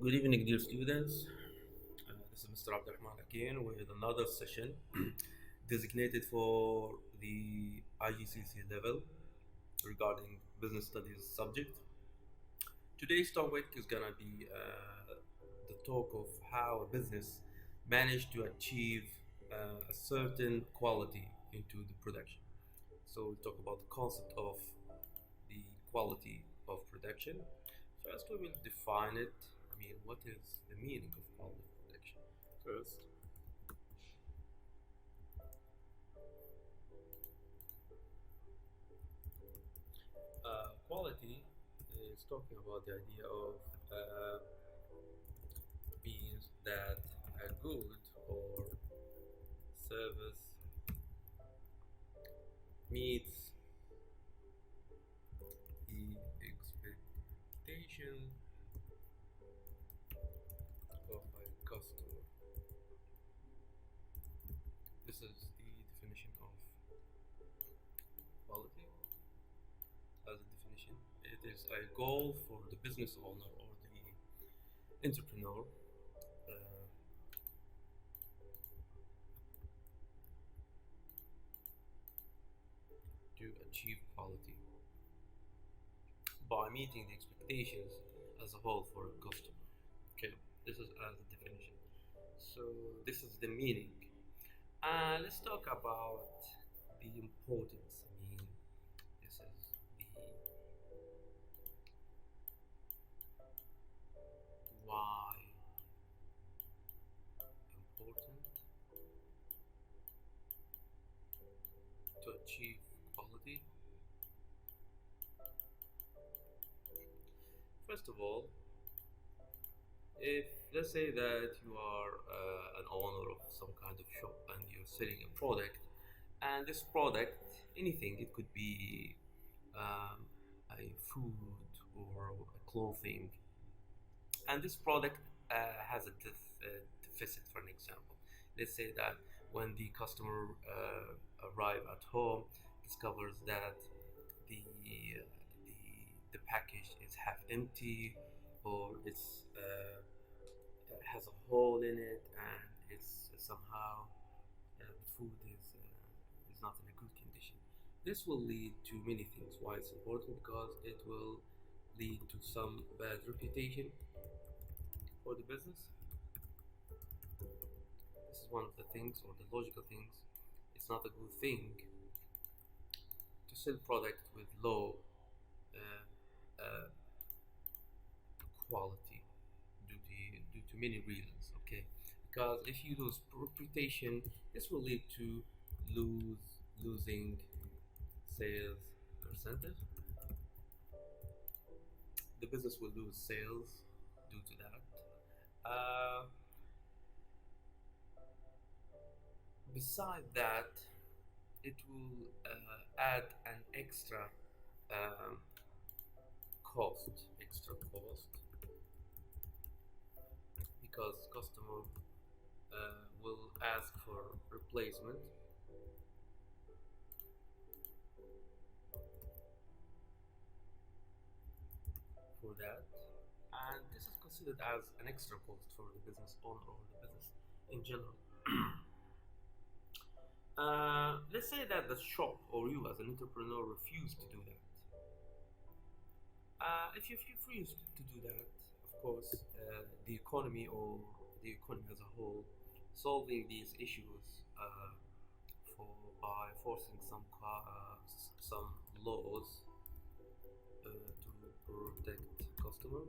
Good evening, dear students. This is Mr. Abdurrahman again with another session designated for the IGCC level regarding business studies subject. Today's topic is gonna be the talk of how a business managed to achieve a certain quality into the production. So we talk about the concept of the quality of production. First, we will define it. I mean, what is the meaning of quality of production? First, quality is talking about the idea of means that a good or service meets the expectation of a customer. This is the definition of quality. As a definition, it is a goal for the business owner or the entrepreneur to achieve quality by meeting the expectations as a whole for a customer. Okay, this is as a definition. So this is the meaning. Let's talk about the importance. I mean, this is the why important to achieve quality. First of all, if let's say that you are an owner of some kind of shop and you're selling a product, and this product, anything, it could be um, a food or a clothing, and this product has a deficit. For an example, let's say that when the customer arrive at home, discovers that the the package is half empty, or it's has a hole in it, and it's somehow the food is not in a good condition. This will lead to many things. Why it's important? Because it will lead to some bad reputation for the business. This is one of the things, or the logical things. It's not a good thing to sell product with low uh, quality due to many reasons. Okay, because if you lose reputation, this will lead to losing sales percentage. The business will lose sales due to that. Beside that, it will add an um, extra cost, because customer will ask for replacement for that, and this is considered as an extra cost for the business owner or the business in general. Let's say that the shop or you as an entrepreneur refuse to do that. If you refuse to do that, of course, the economy or the economy as a whole, solving these issues for by forcing some laws to protect customer.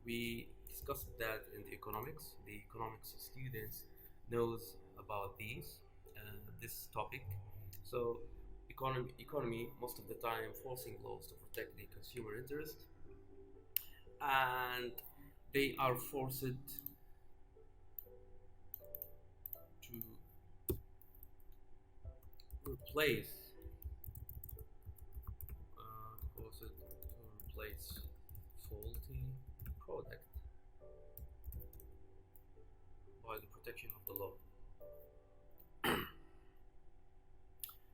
We discussed that in the economics. The economics students knows about this topic. So economy most of the time forcing laws to protect the consumer interest, and they are forced to replace faulty product by the protection of the law.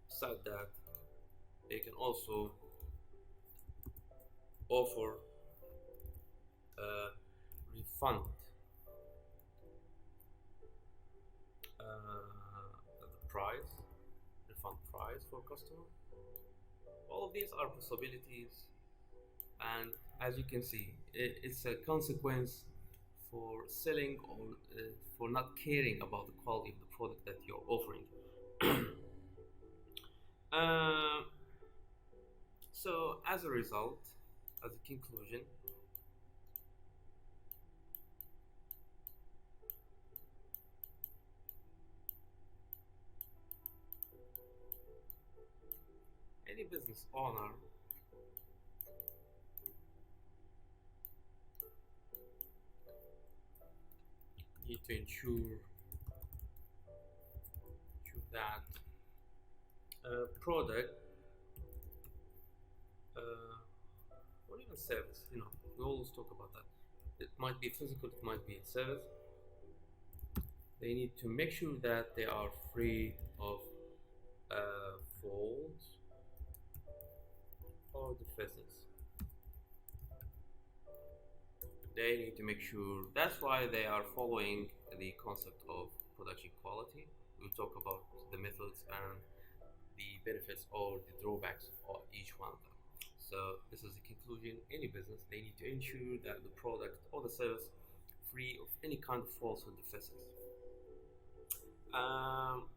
Said that they can also offer refund the price, refund price for customer. All of these are possibilities, and as you can see, it's a consequence for selling or for not caring about the quality of the product that you're offering. uh, so, as a result, as a conclusion, any business owner need to ensure that product uh, or even service, we always talk about that. It might be physical, it might be service. They need to make sure that they are free of faults or defects. They need to make sure. That's why they are following the concept of production quality. We'll talk about the methods and the benefits or the drawbacks of each one of them. So this is the conclusion. Any business, they need to ensure that the product or the service free of any kind of faults or defects. Um,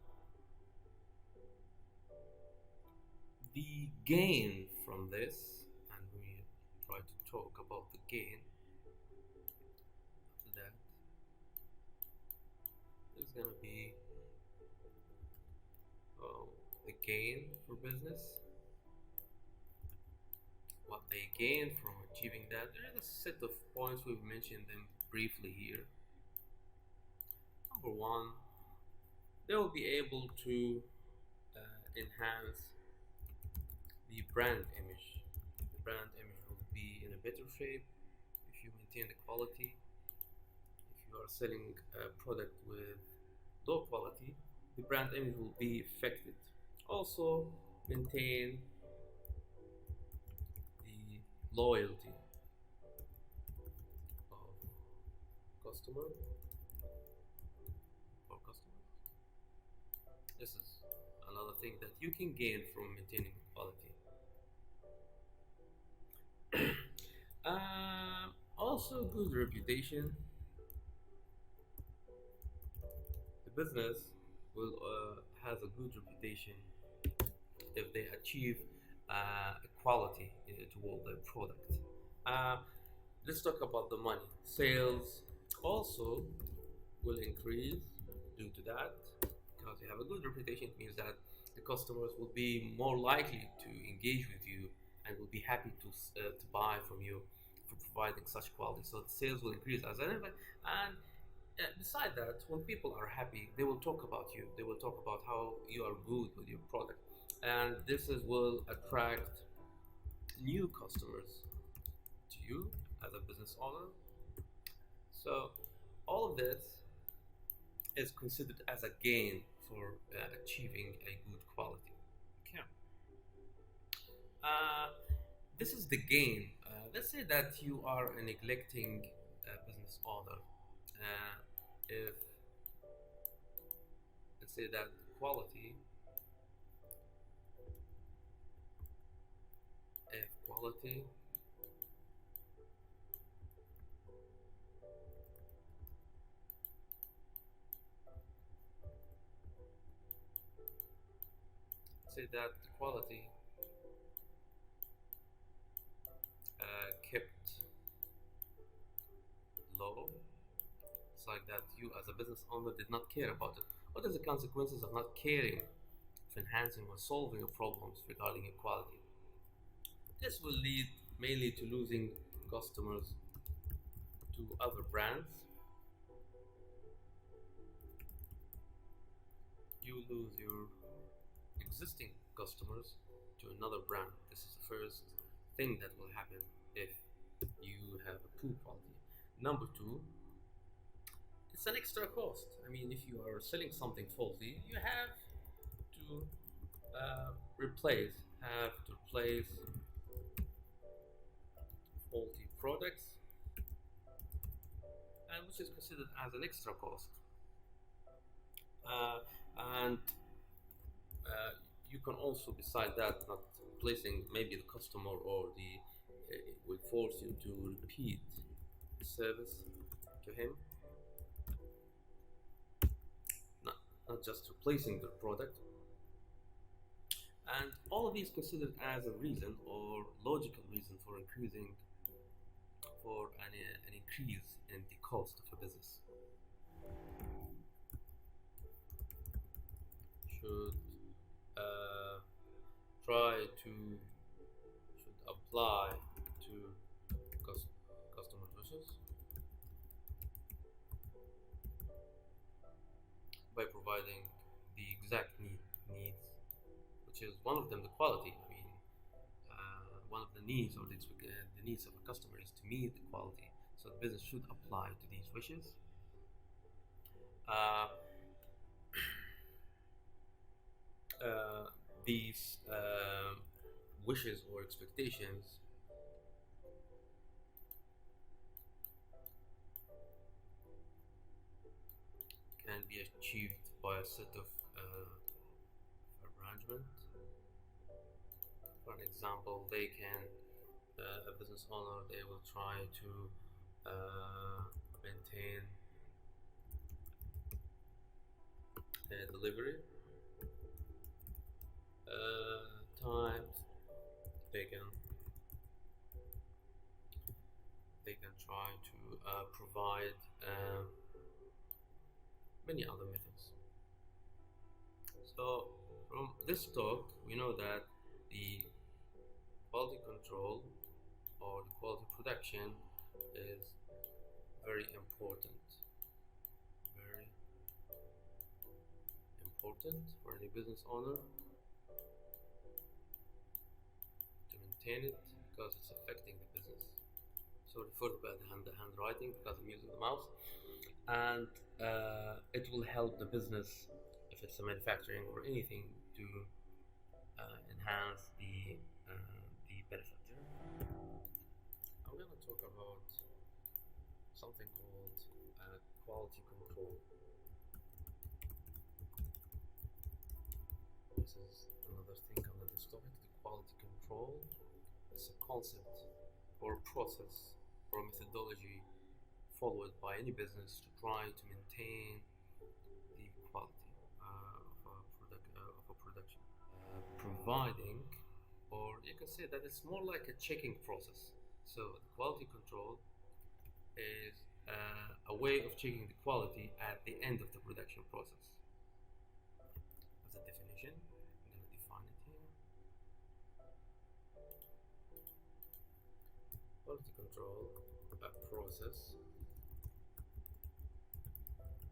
the gain from this, and we try to talk about the gain after that, is gonna be the gain for business, what they gain from achieving that. There is a set of points, we've mentioned them briefly here. Number one, they will be able to enhance the brand image. The brand image will be in a better shape if you maintain the quality. If you are selling a product with low quality, the brand image will be affected. Also, maintain the loyalty of customer or customers. This is another thing that you can gain from maintaining quality. Also, good reputation. The business will has a good reputation if they achieve quality toward their product. Uh, let's talk about the money. Sales also will increase due to that, because you have a good reputation. It means that the customers will be more likely to engage with you and will be happy to buy from you for providing such quality. So the sales will increase as an event. And beside that, when people are happy, they will talk about you. They will talk about how you are good with your product, and will attract new customers to you as a business owner. So all of this is considered as a gain for achieving a good quality. Okay. Uh, this is the gain. Let's say that you are a neglecting business owner. If let's say that quality, if quality say that the quality kept low. It's like that you as a business owner did not care about it. What are the consequences of not caring, of enhancing or solving your problems regarding your quality? This will lead mainly to losing customers to other brands. You lose your existing customers to another brand. This is the first thing that will happen if you have a poor quality. Number two, it's an extra cost. I mean, if you are selling something faulty, you to have to replace faulty products. which is considered as an extra cost. Uh, and you can also, beside that, not placing maybe the customer or the it will force you to repeat the service to him, not, not just replacing the product. And all of these considered as a reason or logical reason for an increase in the cost of a business. Should uh, try to should apply to cus- customer wishes by providing the exact needs, which is one of them the quality. I mean, one of the needs or the needs of a customer is to meet the quality. So the business should apply to these wishes. Uh, uh, these wishes or expectations can be achieved by a set of arrangement. For an example, they can a business owner they will try to maintain delivery times. They can try to provide many other methods. So from this talk, we know that the quality control or the quality production is very important. Very important for any business owner to maintain it because it's affecting the business. Sorry for the handwriting because I'm using the mouse, and it will help the business if it's a manufacturing or anything to enhance the benefit. I'm gonna talk about something called quality control. This is another thing under this topic. The quality control is a concept or process or methodology followed by any business to try to maintain the quality of a production, providing, or you can say that it's more like a checking process. So the quality control is a way of checking the quality at the end of the production process. As a definition, I'm going to define it here. Quality control, a process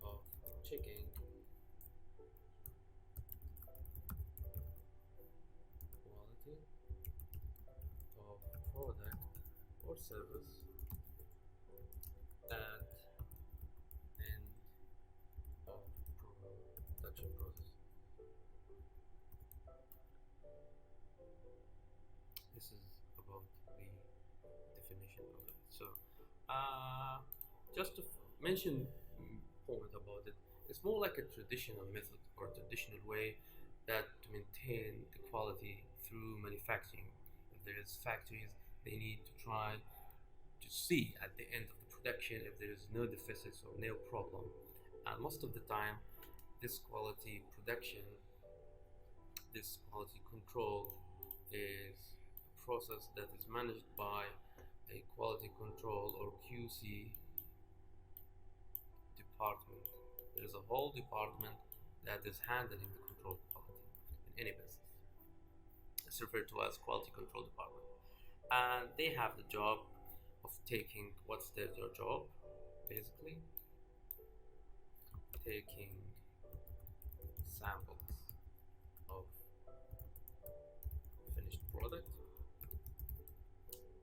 of checking quality of product or service at end of production process. This is about the definition of it. So, just to mention point about it, it's more like a traditional method or traditional way that to maintain the quality through manufacturing. If there is factories, they need to try to see at the end of the production if there is no deficits or no problem. And most of the time, this quality production, this quality control is a process that is managed by a quality control or QC department. There is a whole department that is handling the control quality in any business. It's referred to as quality control department. And they have the job of taking what's their job basically taking samples of finished product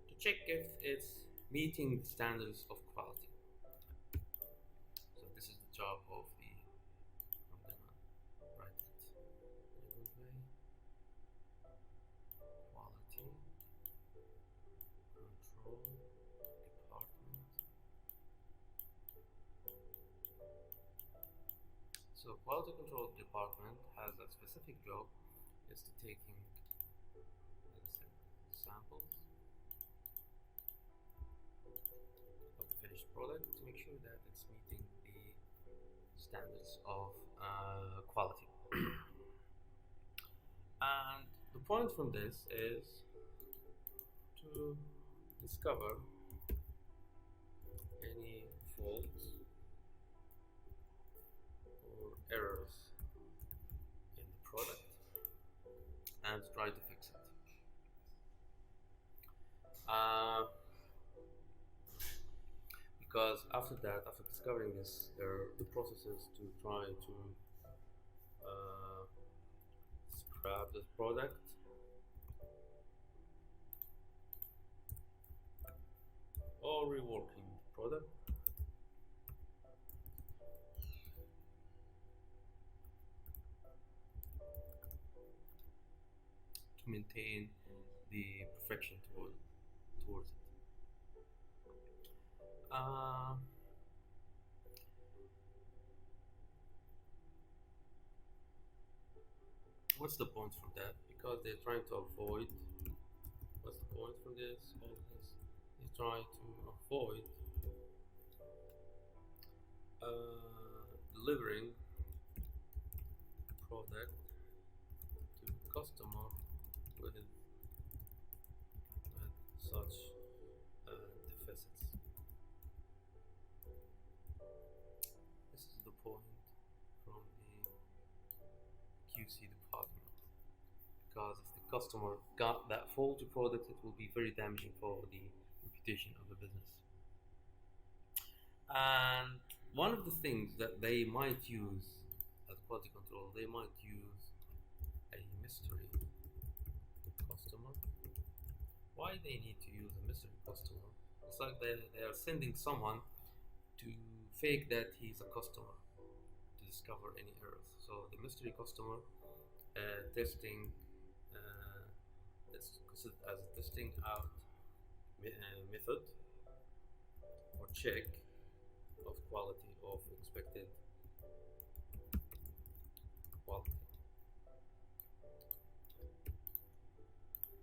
to check if it's meeting the standards of quality. So this is the job of the I'm gonna write it in a good way. Quality control department So quality control department has a specific job is to taking, let's say, samples of the finished product to make sure that it's meeting the standards of quality. And the point from this is to discover any faults or errors in the product and try to fix it. Uh, because after that, after discovering this, there are the processes to try to uh, scrap the product or reworking the product to maintain the perfection towards it. Uh, what's the point from that? Because they're trying to avoid. What's the point from this? All this, they try to avoid delivering product to the customer with such deficits. This is the point from the QC department, because if the customer got that faulty product, it will be very damaging for the reputation of the business. And one of the things that they might use as quality control, they might use a mystery customer. Why they need to use a mystery customer? It's like they are sending someone to fake that he's a customer to discover any errors. So the mystery customer testing is considered as a testing out method or check of quality of expected quality.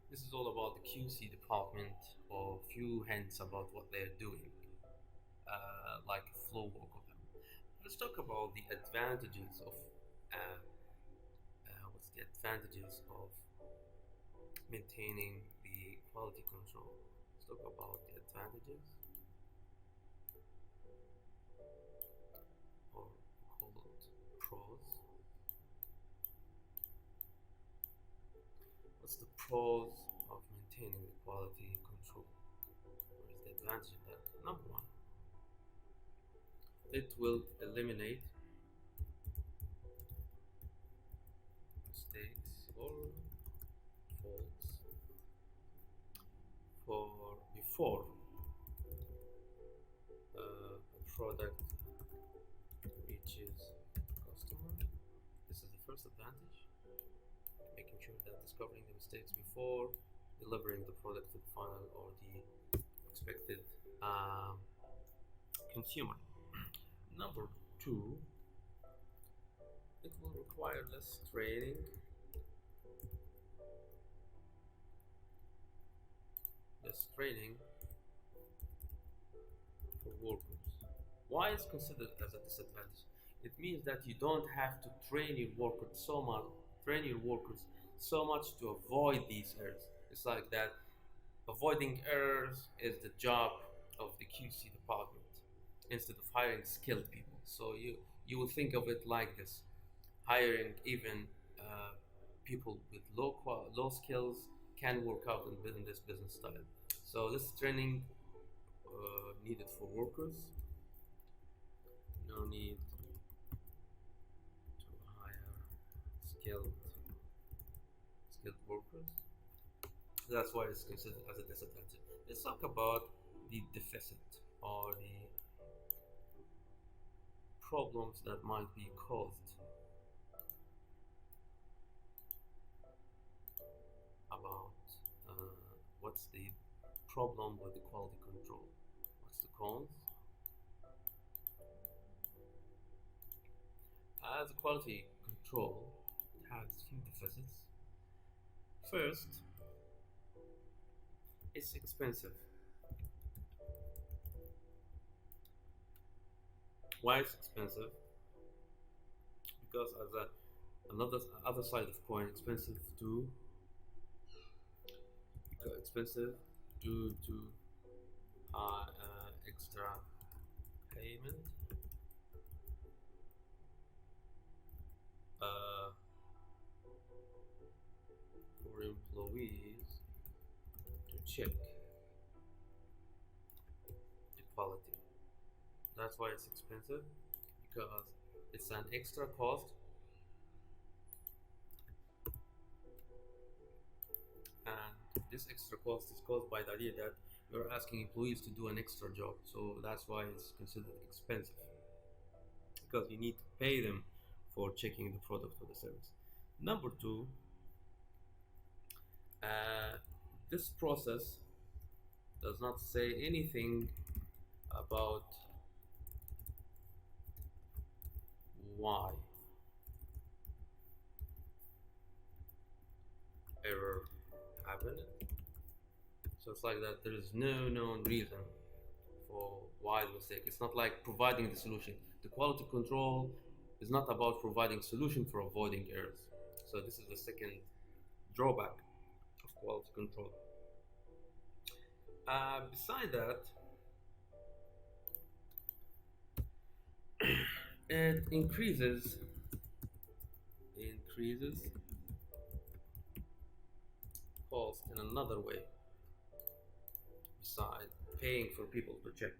This is all about the QC department, or few hints about what they're doing, like a flow work of them. Let's talk about the advantages of what's the advantages of maintaining the quality control. Let's talk about the advantages, or call it pros. What's the pros of maintaining the quality control? What is the advantage of that? Number one, it will eliminate mistakes or faults for before a product reaches customer. This is the first advantage, making sure that discovering the mistakes before delivering the product to the final or the expected consumer. Number two, it will require less training for workers. Why is considered as a disadvantage? It means that you don't have to train your workers so much to avoid these errors. It's like that avoiding errors is the job of the QC department instead of hiring skilled people. So you will think of it like this: hiring even people with low skills can work out in this business style. So this training needed for workers. No need to hire skilled workers. That's why it's considered as a disadvantage. Let's talk about the deficit or the problems that might be caused about what's the problem with the quality control. What's the cause? as quality control, it has few deficits. First, it's expensive. Why it's expensive? Because as another other side of coin, expensive due to extra payment uh, for employees to check the quality. That's why it's expensive, because it's an extra cost, and this extra cost is caused by the idea that you're asking employees to do an extra job. So that's why it's considered expensive, because you need to pay them for checking the product or the service. Number two, uh, this process does not say anything about why error happened. So it's like that there is no known reason for why the mistake. It's not like providing the solution. The quality control is not about providing solution for avoiding errors. So this is the second drawback of quality control. Beside that, it increases cost in another way. Beside paying for people to check,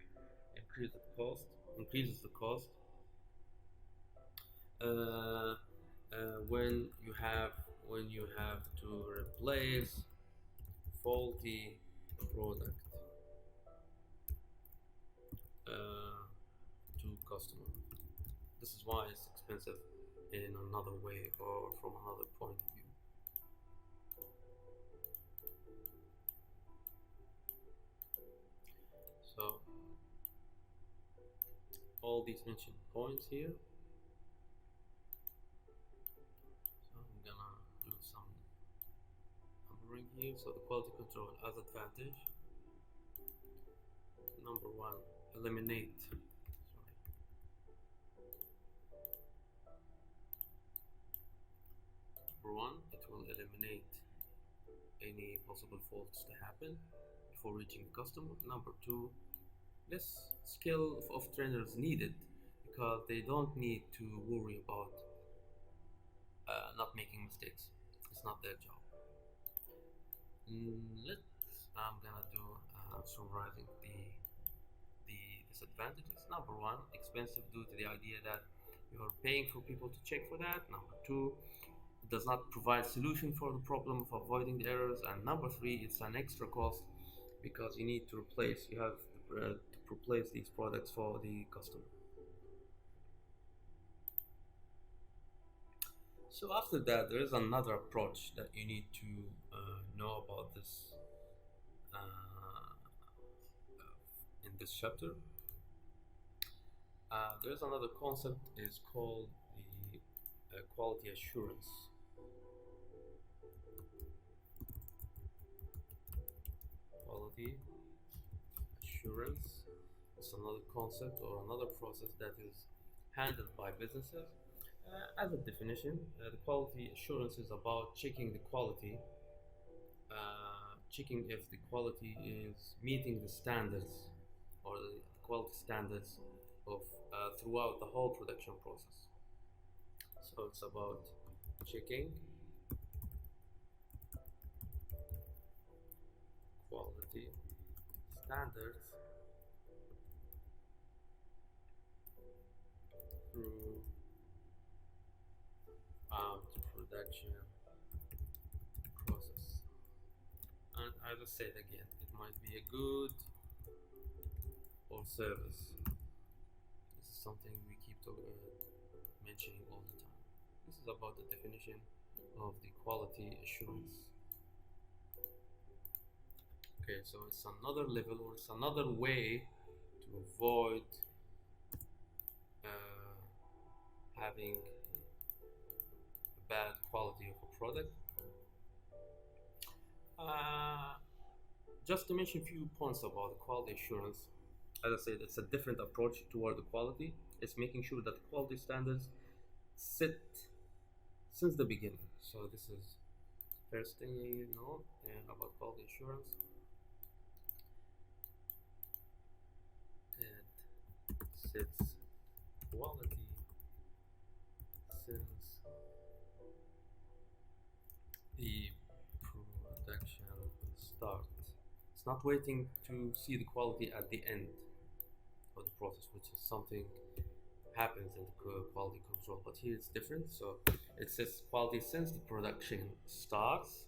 increases the cost uh, when you have to replace faulty product to customer. This is why it's expensive in another way or from another point of view. So all these mentioned points here. So I'm gonna do some numbering here. So the quality control as advantage. Number one, eliminate. Number one, it will eliminate any possible faults to happen before reaching the customer. Number two, less skill of trainers needed, because they don't need to worry about not making mistakes. It's not their job. I'm gonna do summarizing the disadvantages. Number one, expensive due to the idea that you're paying for people to check for that. Number two, it does not provide solution for the problem of avoiding the errors. And number three, it's an extra cost, because you need to replace these products for the customer. So after that, there is another approach that you need to know about this in this chapter. There is another concept is called the quality assurance. Quality assurance is another concept or another process that is handled by businesses. As a definition, the quality assurance is about checking the quality, checking if the quality is meeting the standards or the quality standards of throughout the whole production process. So it's about checking quality standards through production process. And I will say it again, it might be a good or service. This is something we keep mentioning all the time. This is about the definition of the quality assurance. Okay, so it's another level, or it's another way to avoid having product. Uh, just to mention a few points about the quality assurance, as I said, it's a different approach toward the quality. It's making sure that the quality standards sit since the beginning. So this is first thing you know about quality assurance. It sets quality since the production start. It's not waiting to see the quality at the end of the process, which is something happens in the quality control. But here it's different. So it says quality since the production starts.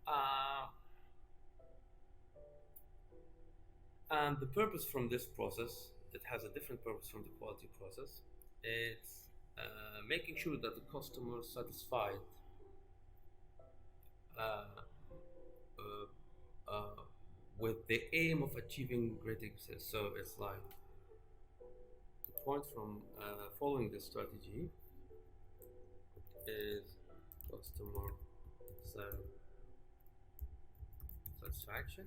Uh, and the purpose from this process, it has a different purpose from the quality process. It's making sure that the customer is satisfied uh, uh, uh, with the aim of achieving greater success. So it's like the point from following this strategy is customer satisfaction.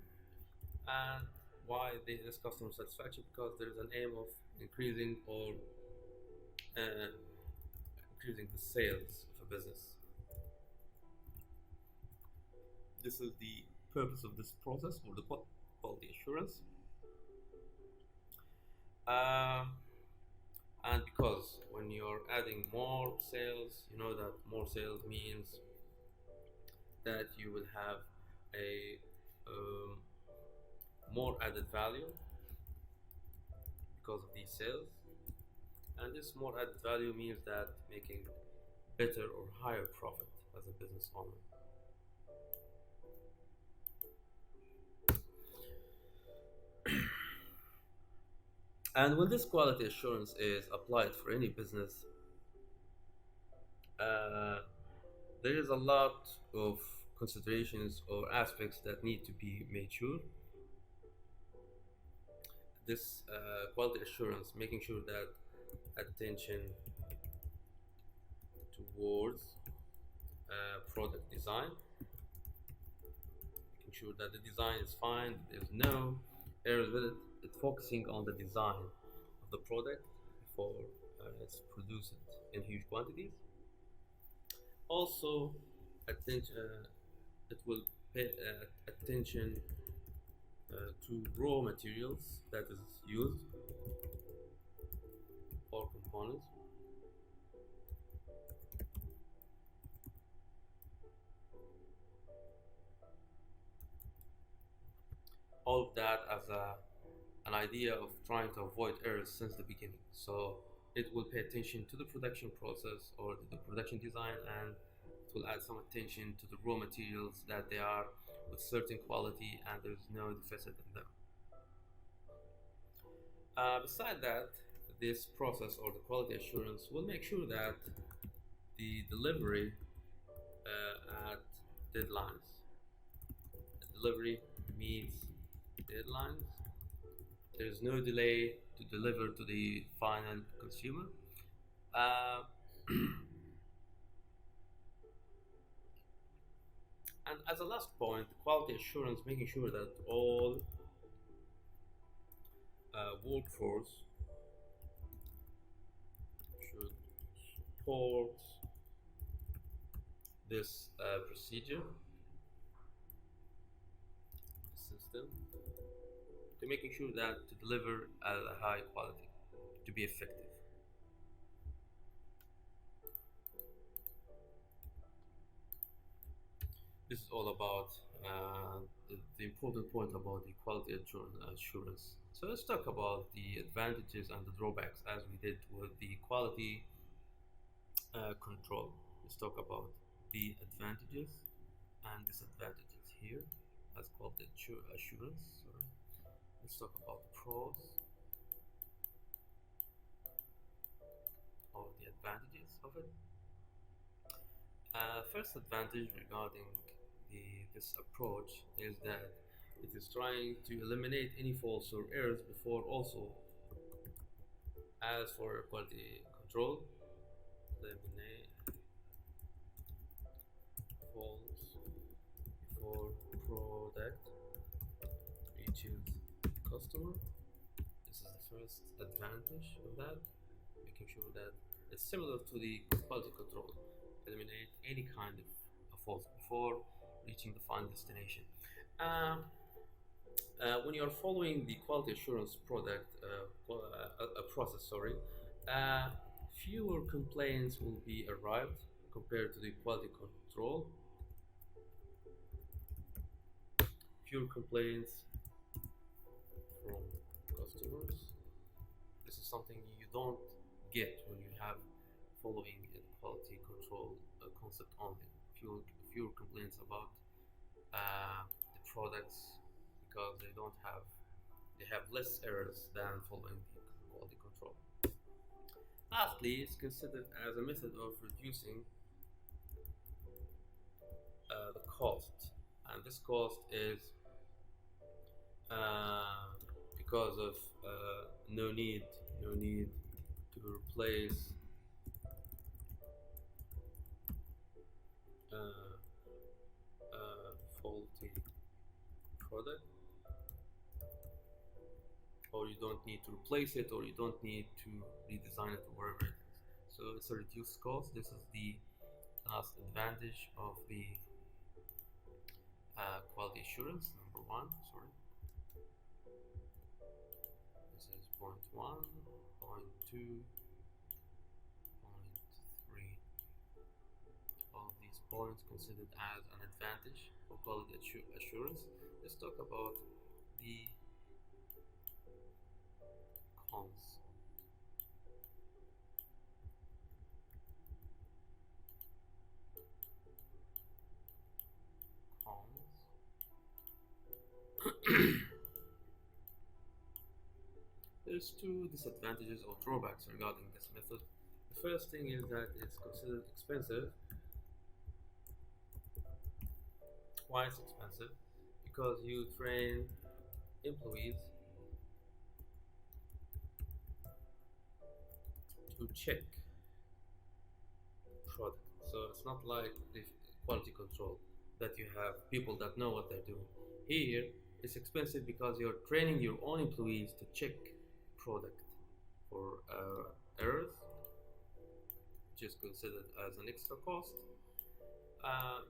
And why this customer satisfaction? Because there is an aim of increasing or uh, increasing the sales of a business. This is the purpose of this process for the quality assurance. Uh, and because when you're adding more sales, you know that more sales means that you will have a um, more added value because of these sales, and this more added value means that making better or higher profit as a business owner. And when this quality assurance is applied for any business, uh, there is a lot of considerations or aspects that need to be made sure. This quality assurance, making sure that attention towards product design, making sure that the design is fine, there's no errors with it. It's focusing on the design of the product before it's produced in huge quantities. Also, attention, it will pay attention to raw materials that is used or components. All of that as an idea of trying to avoid errors since the beginning. So it will pay attention to the production process or the production design, and it will add some attention to the raw materials that they are with certain quality and there's no deficit in them. Beside that, this process or the quality assurance will make sure that the delivery at deadlines, the delivery meets deadlines. There is no delay to deliver to the final consumer. Uh, and as a last point, quality assurance, making sure that all workforce should support this procedure system to making sure that to deliver at a high quality to be effective. This is all about the important point about the quality assurance. So let's talk about the advantages and the drawbacks as we did with the quality control. Let's talk about the advantages and disadvantages here as quality assurance. Sorry. Let's talk about the pros or the advantages of it. First advantage regarding this approach is that it is trying to eliminate any faults or errors before also. As for quality control, product reaches customer. This is the first advantage of that, making sure that it's similar to the quality control. Eliminate any kind of fault before reaching the final destination. Um, when you are following the quality assurance product process, sorry, uh, fewer complaints will be arrived compared to the quality control. Fewer complaints from customers. This is something you don't get when you have following a quality control concept only. Fewer complaints about the products because they have less errors than following the quality control. Lastly, it's considered as a method of reducing the cost, and this cost is uh, because of no need to replace uh, faulty product, or you don't need to replace it, or you don't need to redesign it, or whatever it is. So it's a reduced cost. This is the last advantage of the quality assurance. Number one, sorry. This is point one, point two, point three. All of these points considered as an advantage for quality assurance. Let's talk about the cons. There's two disadvantages or drawbacks regarding this method. The first thing is that it's considered expensive. Why it's expensive? Because you train employees to check product. So it's not like the quality control that you have people that know what they're doing. Here, it's expensive because you're training your own employees to check product for errors, which is considered as an extra cost. Uh,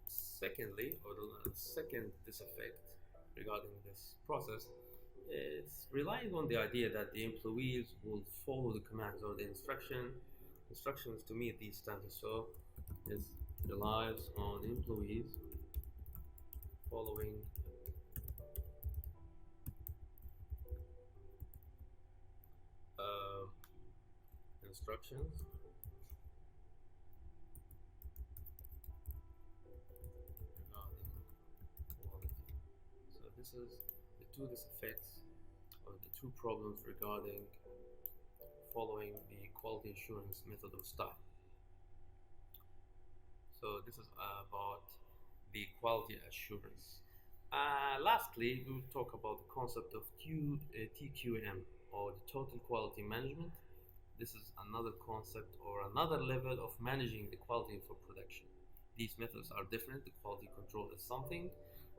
Secondly, or the second disaffect regarding this process, it's relying on the idea that the employees will follow the commands or the instructions to meet these standards. So it relies on employees following uh, instructions regarding quality. So this is the two disaffects or the two problems regarding following the quality assurance method of style. So this is about the quality assurance. Lastly, we will talk about the concept of TQM, or the total quality management. This is another concept or another level of managing the quality for production. These methods are different. The quality control is something,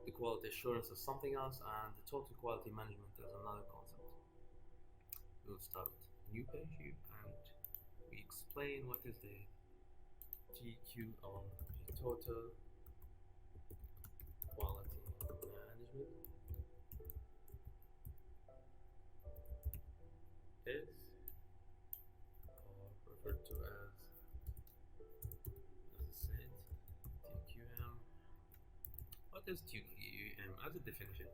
the quality assurance is something else, and the total quality management is another concept. We'll start a new page here and we explain what is the TQM, the total quality management is, or referred to as I said, TQM. What is TQM as a definition?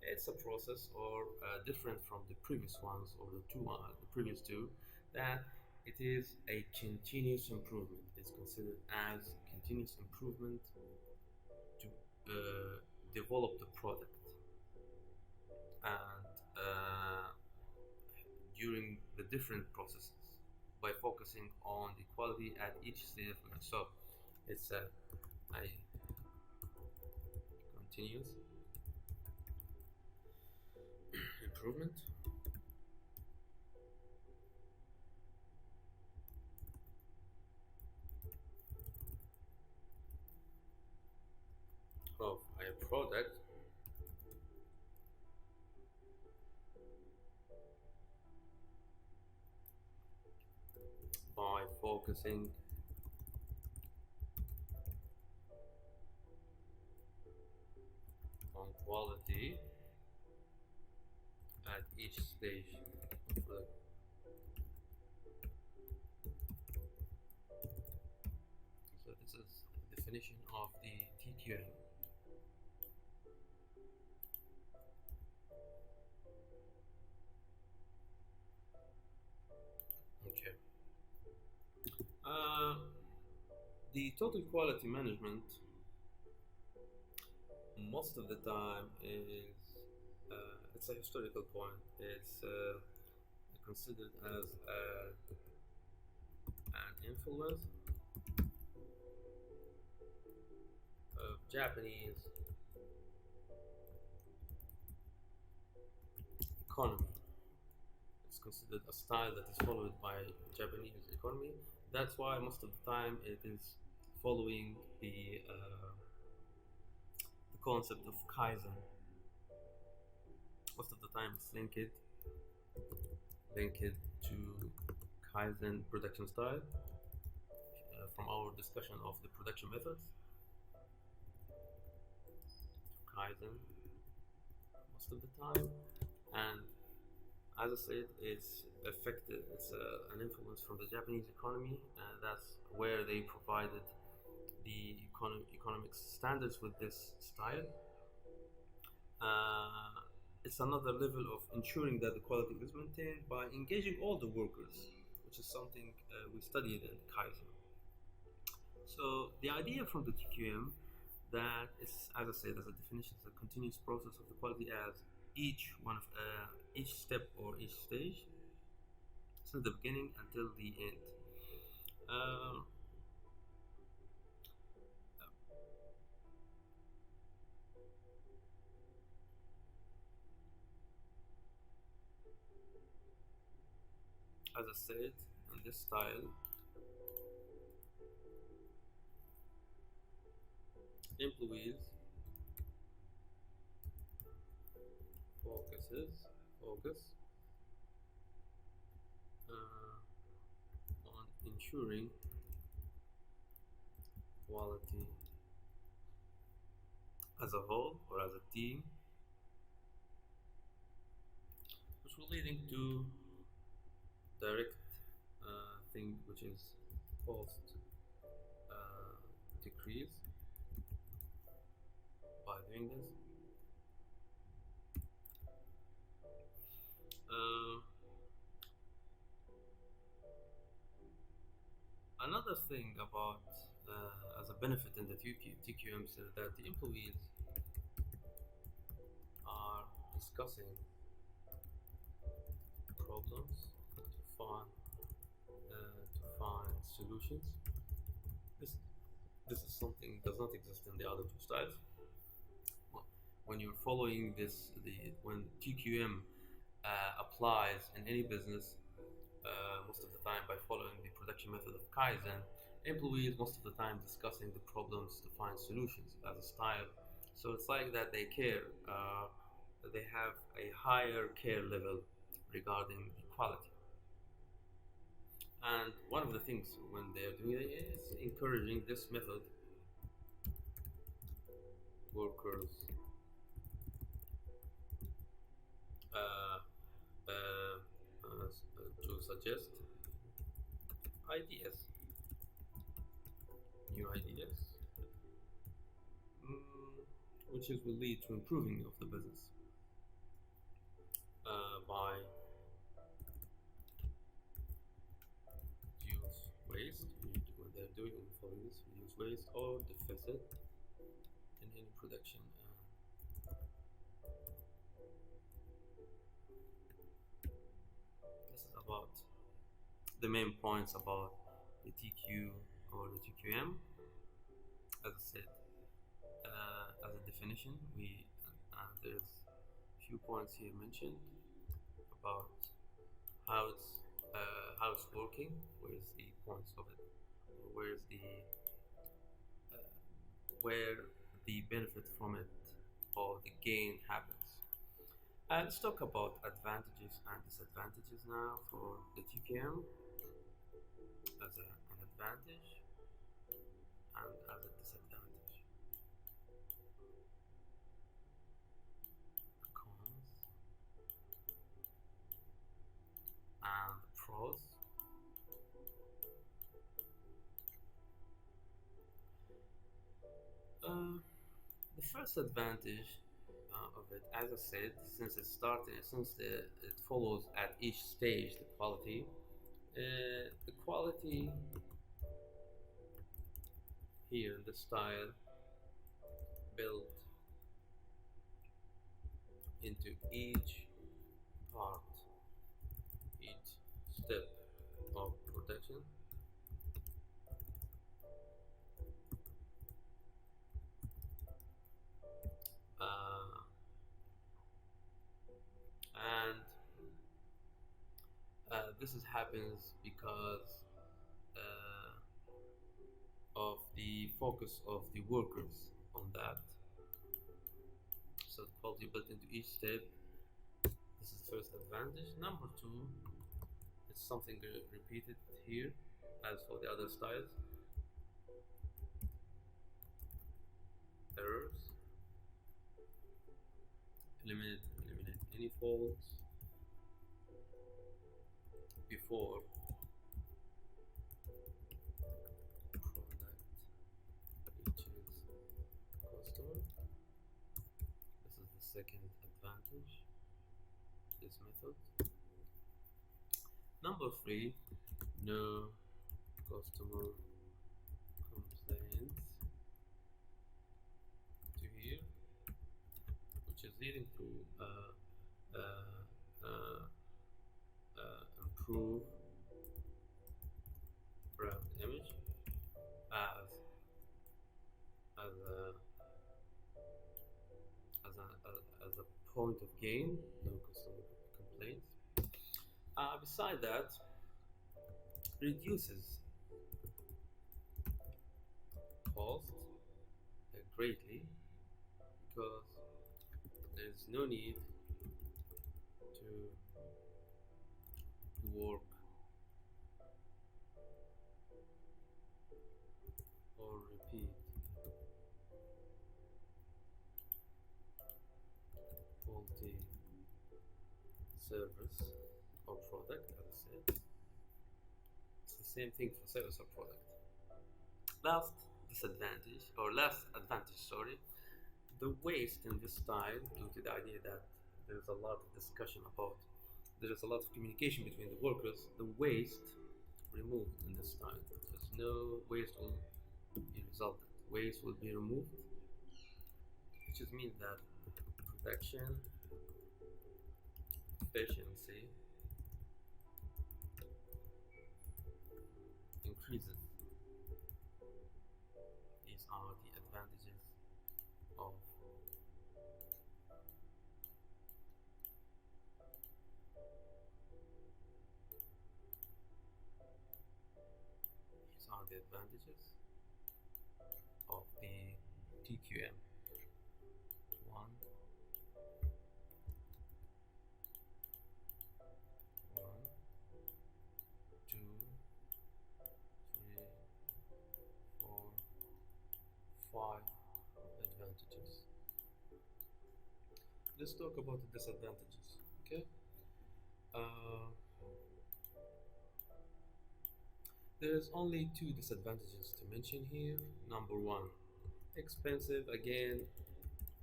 It's a process or different from the previous ones or the previous two, that it is a continuous improvement. It's considered as continuous improvement to develop the product, and during the different processes by focusing on the quality at each stage of life. So it's a continuous improvement of a product by focusing on quality at each stage of the. So this is the definition of the TQM. Okay. Uh, the total quality management most of the time is it's a historical point. It's considered as an influence of Japanese economy. It's considered a style that is followed by Japanese economy. That's why most of the time it is following the concept of Kaizen. Most of the time it's linked to Kaizen production style from our discussion of the production methods. Kaizen most of the time, and as I said, it's affected. It's an influence from the Japanese economy, and that's where they provided the economic standards with this style. Uh, it's another level of ensuring that the quality is maintained by engaging all the workers, which is something we studied in Kaizen. So the idea from the TQM that is, as I said, as a definition, is a continuous process of the quality as each step or each stage since the beginning until the end. Uh, as I said, in this style, employees focus on ensuring quality as a whole or as a team, which will leading to direct thing which is cost decrease by doing this. Uh, Another thing about as a benefit in the TQMs is that the employees are discussing problems to find solutions. This this is something does not exist in the other two styles. When you're following this, when TQM applies in any business, most of the time by following the production method of Kaizen, employees most of the time discussing the problems to find solutions as a style. So it's like that they care, they have a higher care level regarding the quality. And one of the things when they're doing it is encouraging this method workers uh, to suggest ideas, new ideas, which is, will lead to improving of the business by reduce waste. When they're doing following this, reduce waste or deficit in any production. This is about the main points about the TQ or the TQM. As I said, as a definition, there's a few points here mentioned about how it's working. Where's the points of it? Where's the uh, where the benefit from it or the gain happens? Let's talk about advantages and disadvantages now for the TKM. as an advantage and as a disadvantage. Cons and pros. Uh, the first advantage of it, as I said, since it follows at each stage the quality here in the style built into each part, each step of production. Uh, and this happens because uh, of the focus of the workers on that. So the quality built into each step. This is the first advantage. Number two, it's something repeated here as for the other styles. Errors. Eliminate any faults before product reaches customer. This is the second advantage, this method. Number three, no customer complaints to here, which is leading to improve brand image as as a as a point of gain, no customer complaints. Beside that, reduces cost greatly because there's no need to work or repeat faulty service or product. As I said, it's the same thing for service or product. Last disadvantage, or last advantage, sorry, the waste in this style, due to the idea that there's a lot of discussion about, there is a lot of communication between the workers, the waste removed in this style. There's no waste will be resulted. Waste will be removed, which just means that production efficiency increases. These are the advantages of the advantages of the TQM. One, two, three, four, five advantages. Let's talk about the disadvantages. Okay. Uh, There's only two disadvantages to mention here. Number one, expensive. Again,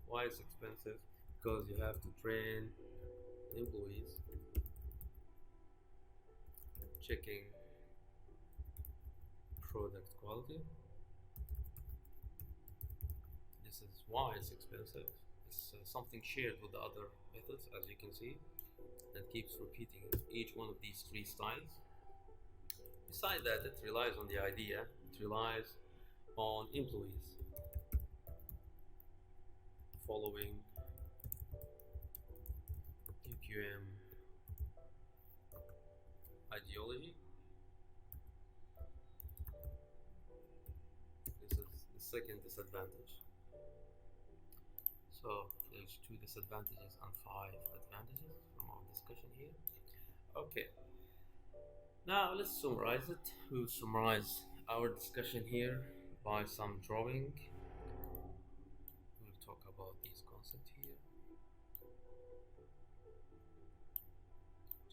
why is expensive? Because you have to train employees, checking product quality. This is why it's expensive. It's something shared with the other methods, as you can see, that keeps repeating each one of these three styles. Besides that, it relies on the idea, it relies on employees following TQM ideology. This is the second disadvantage. So there's two disadvantages and five advantages from our discussion here. Okay. Now let's summarize it. We'll summarize our discussion here by some drawing. We'll talk about these concepts here.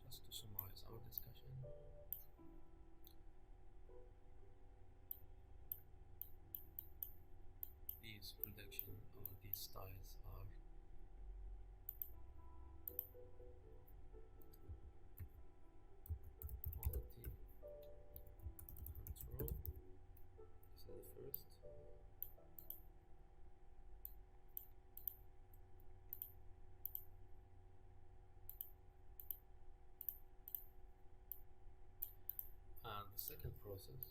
Just to summarize our discussion. These production or these styles are quality control. This is the first. And the second process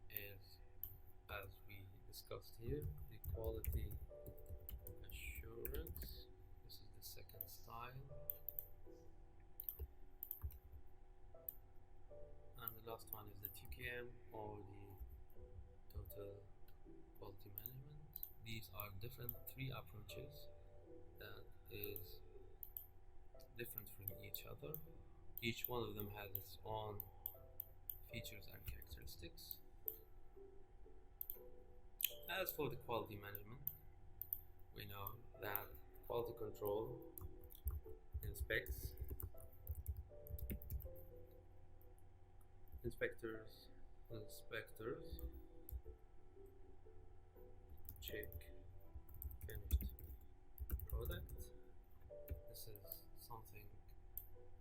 is, as we discussed here, the quality assurance. This is the second style. And the last one is the TQM, or the total quality management. These are different three approaches that is different from each other. Each one of them has its own features and characteristics. As for the quality management, we know that quality control inspectors check finished product. This is something,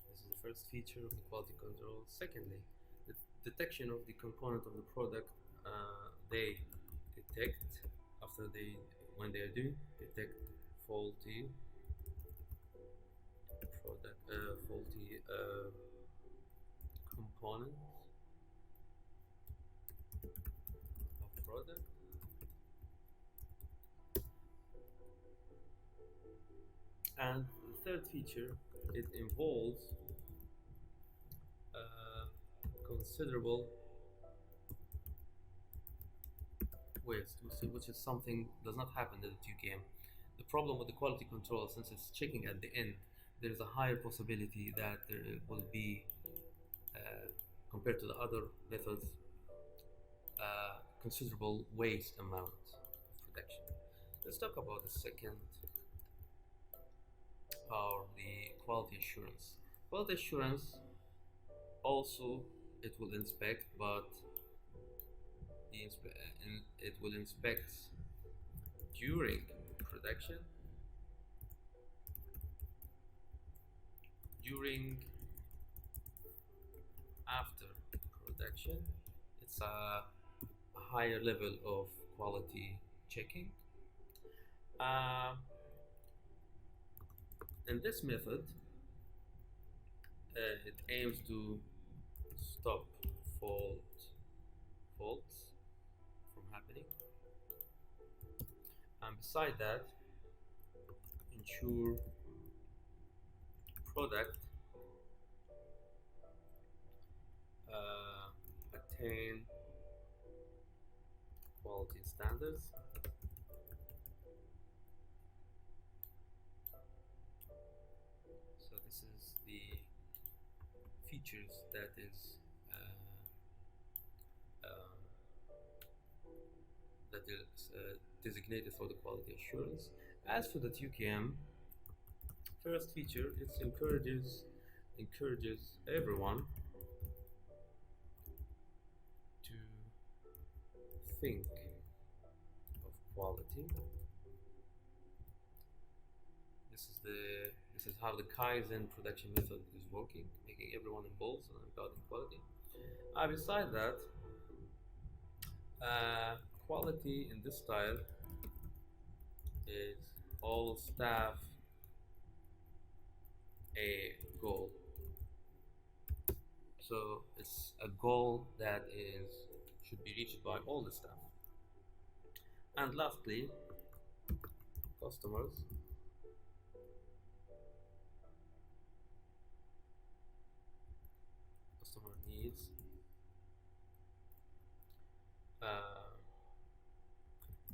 this is the first feature of the quality control. Secondly, the detection of the component of the product they detect after they, when they do detect faulty product, faulty components of product. And the third feature, it involves considerable waste, which is something does not happen in the 2KM. The problem with the quality control, since it's checking at the end, there is a higher possibility that there will be, compared to the other methods, considerable waste amount of production. Let's talk about the second, or the quality assurance. Quality assurance also, it will inspect, but it will inspect during production, during, after production. It's a higher level of quality checking. In this method, it aims to stop faults from happening, and beside that, ensure product attain quality standards. So this is the features that is designated for the quality assurance. As for the 2KM, first feature, it encourages everyone to think of quality. This is how the Kaizen production method is working, making everyone involved regarding quality. Besides that, quality in this style is all staff a goal. So it's a goal that should be reached by all the staff. And lastly, customers customer needs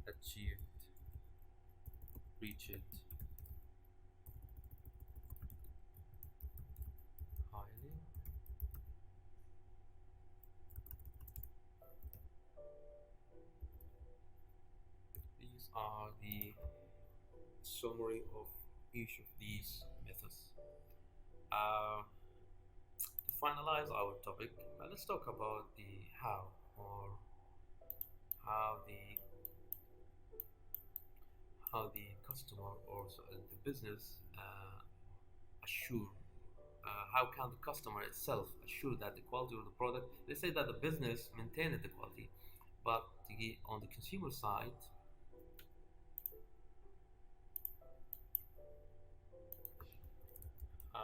achieved, reached are the summary of each of these methods. To finalize our topic, let's talk about the how, or how the customer or the business assure. How can the customer itself assure that the quality of the product? Let's say that the business maintains the quality, but on the consumer side, uh,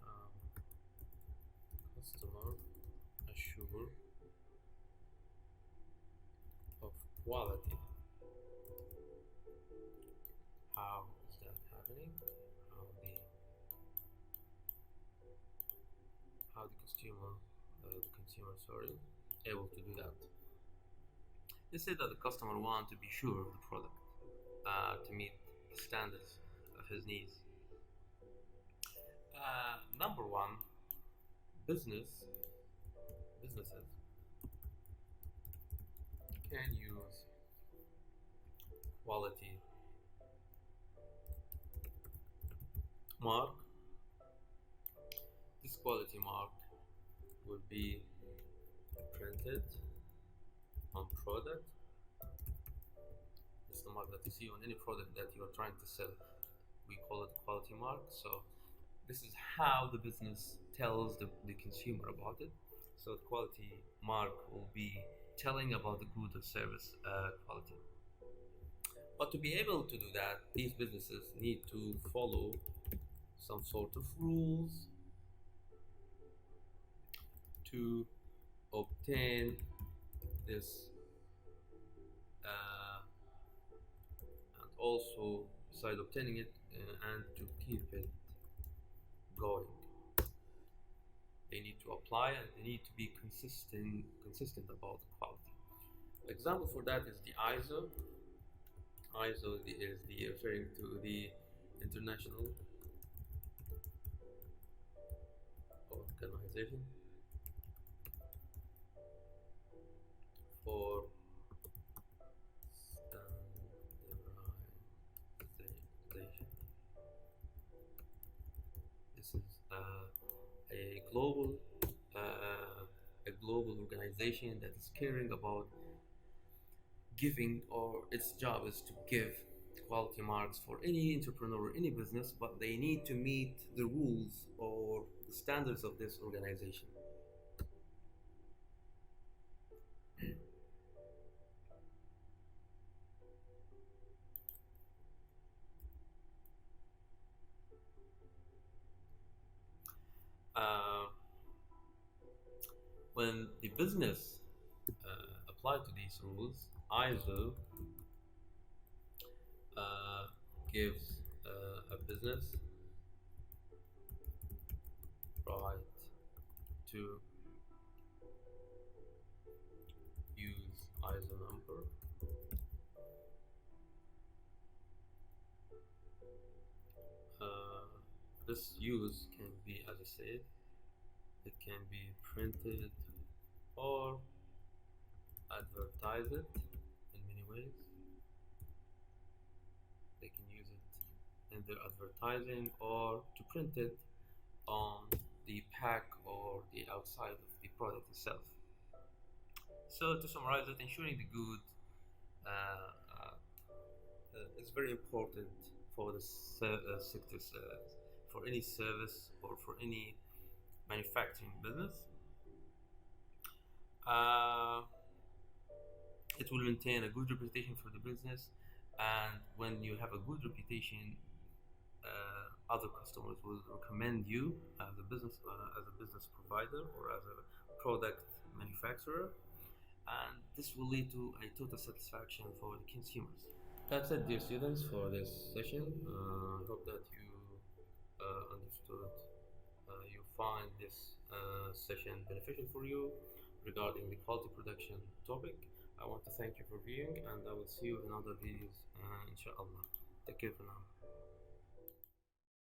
um, customer assure of quality. How is that happening? How the consumer, sorry, able to do that? They say that the customer want to be sure of the product to meet the standards of his needs. Number one, businesses can use quality mark. This quality mark will be printed on product. It's the mark that you see on any product that you are trying to sell. We call it quality mark. So this is how the business tells the consumer about it. So the quality mark will be telling about the good or service quality. But to be able to do that, these businesses need to follow some sort of rules to obtain this, uh, and also beside obtaining it and to keep it going. They need to apply and they need to be consistent about the quality. Example for that is the ISO. Is the referring to the International Organization for Standardization. This is a global organization that is caring about giving, or its job is to give quality marks for any entrepreneur or any business, but they need to meet the rules or the standards of this organization. uh, when the business apply to these rules, ISO uh, gives a business right to use ISO number. This use can be, as I said, it can be printed or advertise it in many ways. They can use it in their advertising or to print it on the pack or the outside of the product itself. So to summarize it, ensuring the good uh, uh, is very important for the sectors, for any service or for any manufacturing business. Uh, it will maintain a good reputation for the business, and when you have a good reputation, other customers will recommend you as a business provider or as a product manufacturer, and this will lead to a total satisfaction for the consumers. That's it, dear students, for this session. I hope that you understood, you find this session beneficial for you regarding the quality production topic. I want to thank you for viewing, and I will see you in other videos, inshallah. Take care for now.